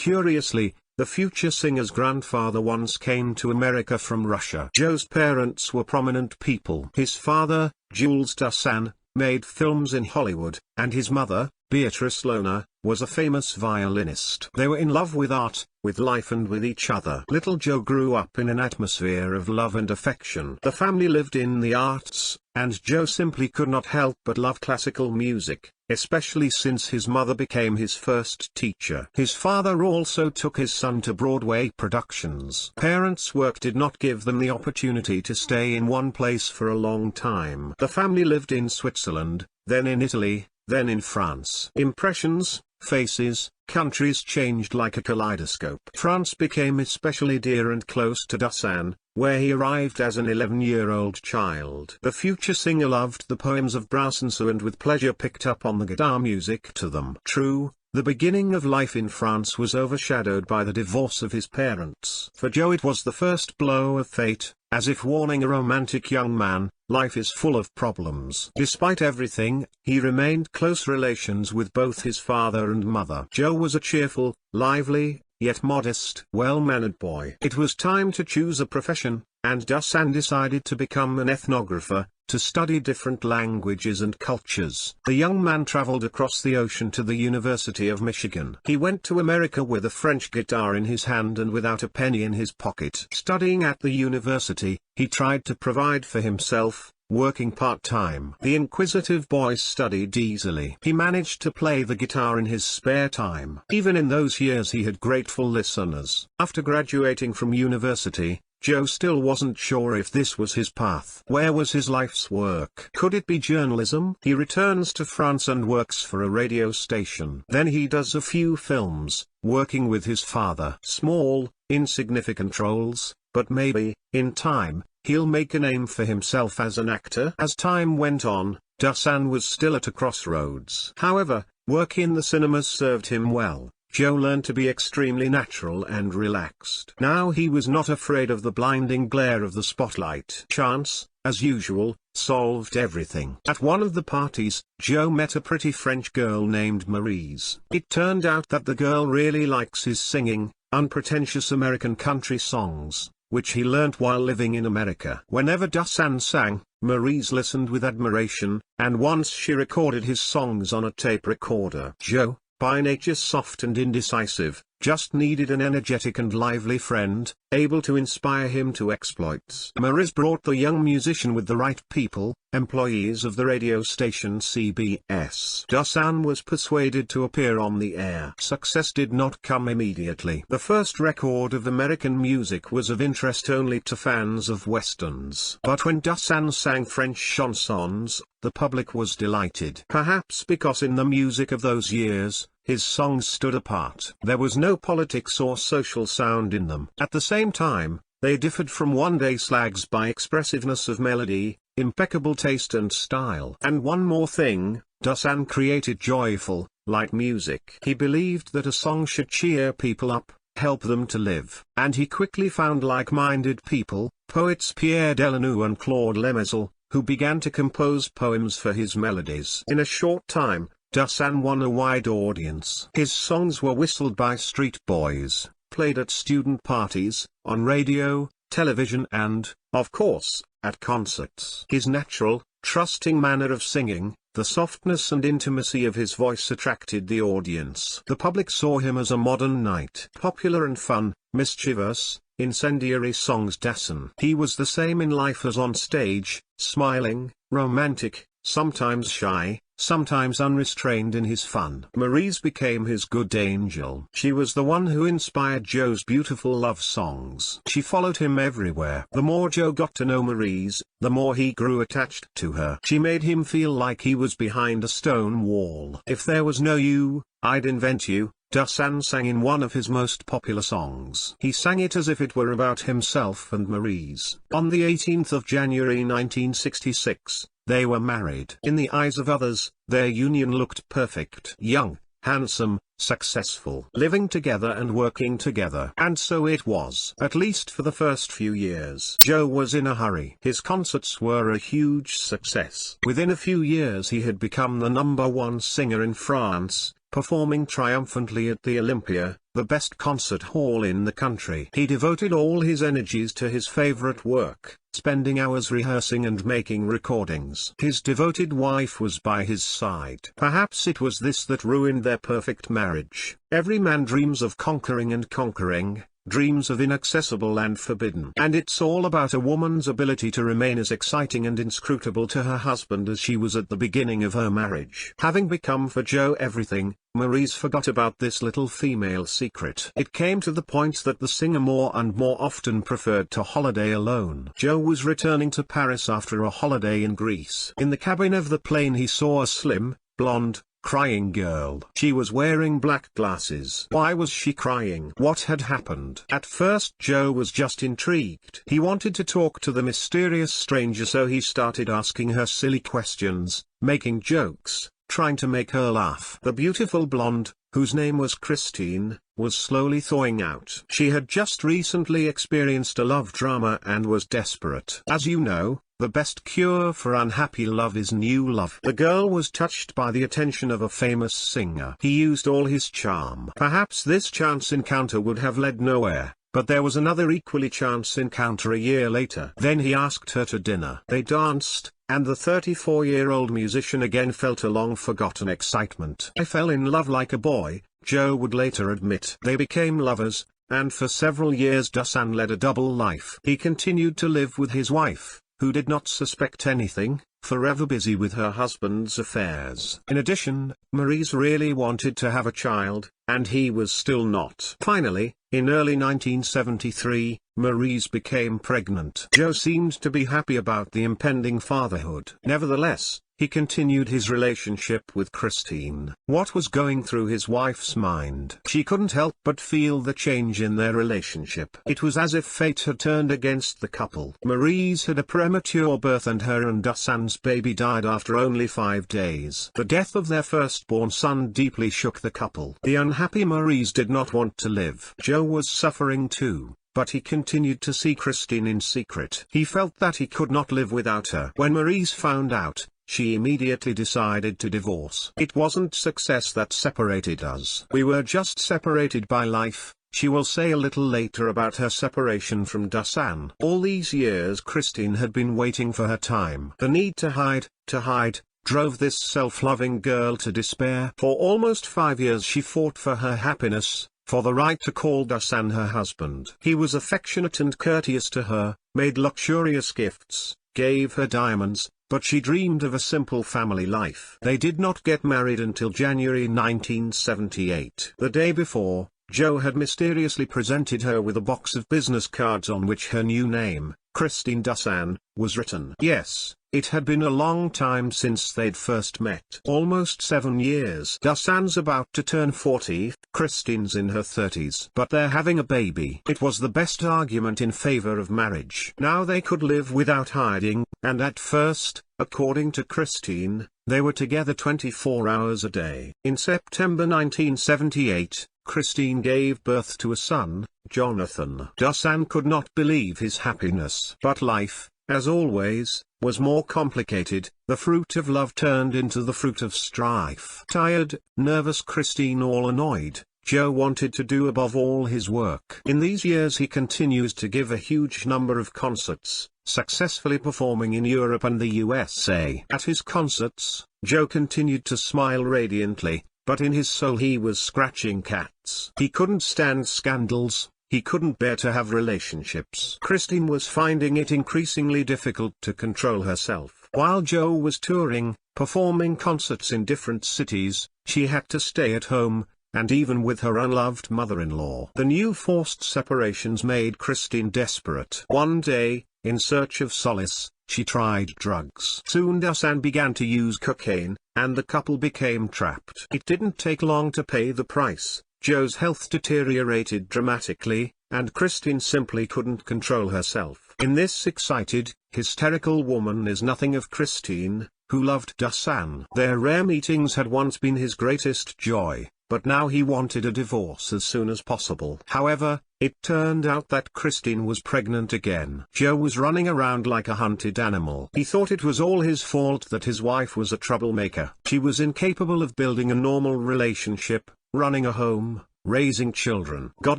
Curiously, the future singer's grandfather once came to America from Russia. Joe's parents were prominent people. His father, Jules Dassin, made films in Hollywood, and his mother, Beatrice Lohner, was a famous violinist. They were in love with art, with life and with each other. Little Joe grew up in an atmosphere of love and affection. The family lived in the arts, and Joe simply could not help but love classical music, especially since his mother became his first teacher. His father also took his son to Broadway productions. Parents' work did not give them the opportunity to stay in one place for a long time. The family lived in Switzerland, then in Italy, then in France. Impressions, faces, countries changed like a kaleidoscope. France became especially dear and close to Dassin, where he arrived as an 11-year-old child. The future singer loved the poems of Brassens and with pleasure picked up on the guitar music to them. True, the beginning of life in France was overshadowed by the divorce of his parents. For Joe it was the first blow of fate, as if warning a romantic young man, life is full of problems. Despite everything, he remained close relations with both his father and mother. Joe was a cheerful, lively, yet modest, well-mannered boy. It was time to choose a profession, and Dassin decided to become an ethnographer, to study different languages and cultures. The young man traveled across the ocean to the University of Michigan. He went to America with a French guitar in his hand and without a penny in his pocket. Studying at the university, he tried to provide for himself, working part-time. The inquisitive boy studied easily. He managed to play the guitar in his spare time. Even in those years he had grateful listeners. After graduating from university, Joe still wasn't sure if this was his path. Where was his life's work? Could it be journalism? He returns to France and works for a radio station. Then he does a few films, working with his father. Small, insignificant roles, but maybe, in time, he'll make a name for himself as an actor. As time went on, Dassin was still at a crossroads. However, work in the cinemas served him well. Joe learned to be extremely natural and relaxed. Now he was not afraid of the blinding glare of the spotlight. Chance, as usual, solved everything. At one of the parties, Joe met a pretty French girl named Maryse. It turned out that the girl really likes his singing, unpretentious American country songs, which he learnt while living in America. Whenever Dassin sang, Maryse listened with admiration, and once she recorded his songs on a tape recorder. Joe, by nature soft and indecisive, just needed an energetic and lively friend, able to inspire him to exploits. Maryse brought the young musician with the right people, employees of the radio station CBS. Dassin was persuaded to appear on the air. Success did not come immediately. The first record of American music was of interest only to fans of westerns. But when Dassin sang French chansons, the public was delighted. Perhaps because in the music of those years, his songs stood apart. There was no politics or social sound in them. At the same time, they differed from one-day slags by expressiveness of melody, impeccable taste and style. And one more thing, Dassin created joyful, light music. He believed that a song should cheer people up, help them to live. And he quickly found like-minded people, poets Pierre Delanoux and Claude Lemézal, who began to compose poems for his melodies. In a short time, Dassin won a wide audience. His songs were whistled by street boys, played at student parties, on radio, television and, of course, at concerts. His natural, trusting manner of singing, the softness and intimacy of his voice attracted the audience. The public saw him as a modern knight. Popular and fun, mischievous, incendiary songs. Dassin. He was the same in life as on stage, smiling, romantic, sometimes shy, sometimes unrestrained in his fun. Maryse became his good angel. She was the one who inspired Joe's beautiful love songs. She followed him everywhere. The more Joe got to know Maryse, the more he grew attached to her. She made him feel like he was behind a stone wall. If there was no you, I'd invent you, Dassin sang in one of his most popular songs. He sang it as if it were about himself and Maryse. On the 18th of January 1966, they were married. In the eyes of others, their union looked perfect. Young, handsome, successful. Living together and working together. And so it was. At least for the first few years. Joe was in a hurry. His concerts were a huge success. Within a few years he had become the #1 singer in France, performing triumphantly at the Olympia, the best concert hall in the country. He devoted all his energies to his favorite work, spending hours rehearsing and making recordings. His devoted wife was by his side. Perhaps it was this that ruined their perfect marriage. Every man dreams of conquering and conquering, dreams of inaccessible and forbidden. And it's all about a woman's ability to remain as exciting and inscrutable to her husband as she was at the beginning of her marriage. Having become for Joe everything, Maurice forgot about this little female secret. It came to the point that the singer more and more often preferred to holiday alone. Joe was returning to Paris after a holiday in Greece. In the cabin of the plane he saw a slim, blonde, crying girl. She was wearing black glasses. Why was she crying? What had happened? At first Joe was just intrigued. He wanted to talk to the mysterious stranger, so he started asking her silly questions, making jokes, trying to make her laugh. The beautiful blonde, whose name was Christine, was slowly thawing out. She had just recently experienced a love drama and was desperate. As you know, the best cure for unhappy love is new love. The girl was touched by the attention of a famous singer. He used all his charm. Perhaps this chance encounter would have led nowhere, but there was another equally chance encounter a year later. Then he asked her to dinner. They danced, and the 34-year-old musician again felt a long-forgotten excitement. "I fell in love like a boy," Joe would later admit. They became lovers, and for several years Dassin led a double life. He continued to live with his wife, who did not suspect anything, forever busy with her husband's affairs. In addition, Maurice really wanted to have a child, and he was still not. Finally, in early 1973, Maurice became pregnant. Joe seemed to be happy about the impending fatherhood. Nevertheless, he continued his relationship with Christine. What was going through his wife's mind? She couldn't help but feel the change in their relationship. It was as if fate had turned against the couple. Maurice had a premature birth, and her and Dassin's baby died after only 5 days. The death of their firstborn son deeply shook the couple. The unhappy Maurice did not want to live. Joe was suffering too, but he continued to see Christine in secret. He felt that he could not live without her. When Maurice found out, she immediately decided to divorce. "It wasn't success that separated us. We were just separated by life," she will say a little later about her separation from Dassin. All these years Christine had been waiting for her time. The need to hide, drove this self-loving girl to despair. For almost 5 years she fought for her happiness, for the right to call Dassin her husband. He was affectionate and courteous to her, made luxurious gifts, gave her diamonds, but she dreamed of a simple family life. They did not get married until January 1978. The day before, Joe had mysteriously presented her with a box of business cards on which her new name, Christine Dassin, was written. Yes, it had been a long time since they'd first met. Almost 7 years. Dassin's about to turn 40, Christine's in her 30s. But they're having a baby. It was the best argument in favor of marriage. Now they could live without hiding, and at first, according to Christine, they were together 24 hours a day. In September 1978, Christine gave birth to a son, Jonathan. Dassin could not believe his happiness. But life, as always, was more complicated. The fruit of love turned into the fruit of strife. Tired, nervous Christine, all annoyed, Joe wanted to do above all his work. In these years he continues to give a huge number of concerts, successfully performing in Europe and the USA. At his concerts, Joe continued to smile radiantly, but in his soul he was scratching cats. He couldn't stand scandals. He couldn't bear to have relationships. Christine was finding it increasingly difficult to control herself. While Joe was touring, performing concerts in different cities, she had to stay at home, and even with her unloved mother-in-law. The new forced separations made Christine desperate. One day, in search of solace, she tried drugs. Soon Dassin began to use cocaine, and the couple became trapped. It didn't take long to pay the price. Joe's health deteriorated dramatically, and Christine simply couldn't control herself. In this excited, hysterical woman is nothing of Christine, who loved Dassin. Their rare meetings had once been his greatest joy, but now he wanted a divorce as soon as possible. However, it turned out that Christine was pregnant again. Joe was running around like a hunted animal. He thought it was all his fault that his wife was a troublemaker. She was incapable of building a normal relationship, running a home, raising children. God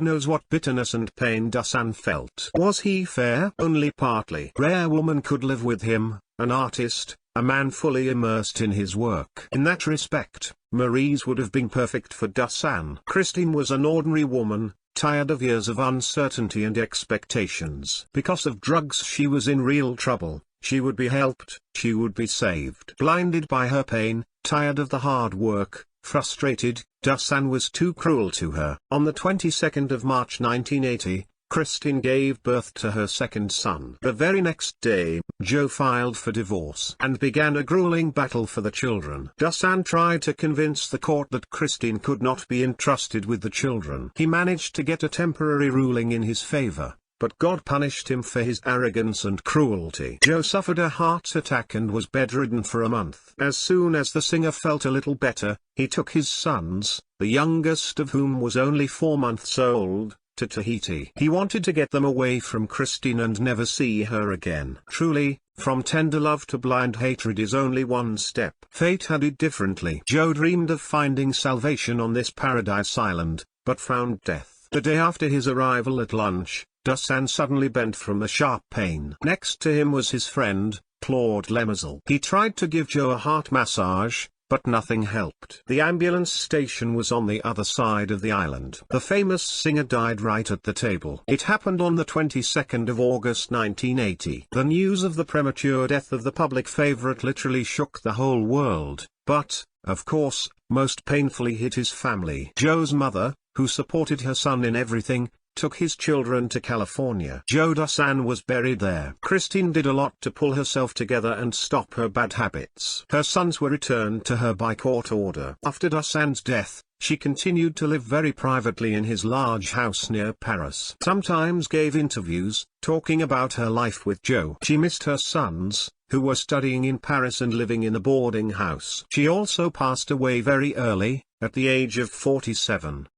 knows what bitterness and pain Dassin felt. Was he fair? Only partly. Rare woman could live with him, an artist, a man fully immersed in his work. In that respect, Maryse would have been perfect for Dassin. Christine was an ordinary woman, tired of years of uncertainty and expectations. Because of drugs she was in real trouble. She would be helped, she would be saved. Blinded by her pain, tired of the hard work, frustrated, Dassin was too cruel to her. On the 22nd of March 1980, Christine gave birth to her second son. The very next day, Joe filed for divorce and began a grueling battle for the children. Dassin tried to convince the court that Christine could not be entrusted with the children. He managed to get a temporary ruling in his favor, but God punished him for his arrogance and cruelty. Joe suffered a heart attack and was bedridden for a month. As soon as the singer felt a little better, he took his sons, the youngest of whom was only 4 months old, to Tahiti. He wanted to get them away from Christine and never see her again. Truly, from tender love to blind hatred is only one step. Fate had it differently. Joe dreamed of finding salvation on this paradise island, but found death. The day after his arrival at lunch, Dassin suddenly bent from a sharp pain. Next to him was his friend, Claude Lemerzel. He tried to give Joe a heart massage, but nothing helped. The ambulance station was on the other side of the island. The famous singer died right at the table. It happened on the 22nd of August 1980. The news of the premature death of the public favorite literally shook the whole world, but, of course, most painfully hit his family. Joe's mother, who supported her son in everything, took his children to California. Joe Dassin was buried there. Christine did a lot to pull herself together and stop her bad habits. Her sons were returned to her by court order. After Dassin's death, she continued to live very privately in his large house near Paris. Sometimes gave interviews, talking about her life with Joe. She missed her sons, who were studying in Paris and living in a boarding house. She also passed away very early, at the age of 47.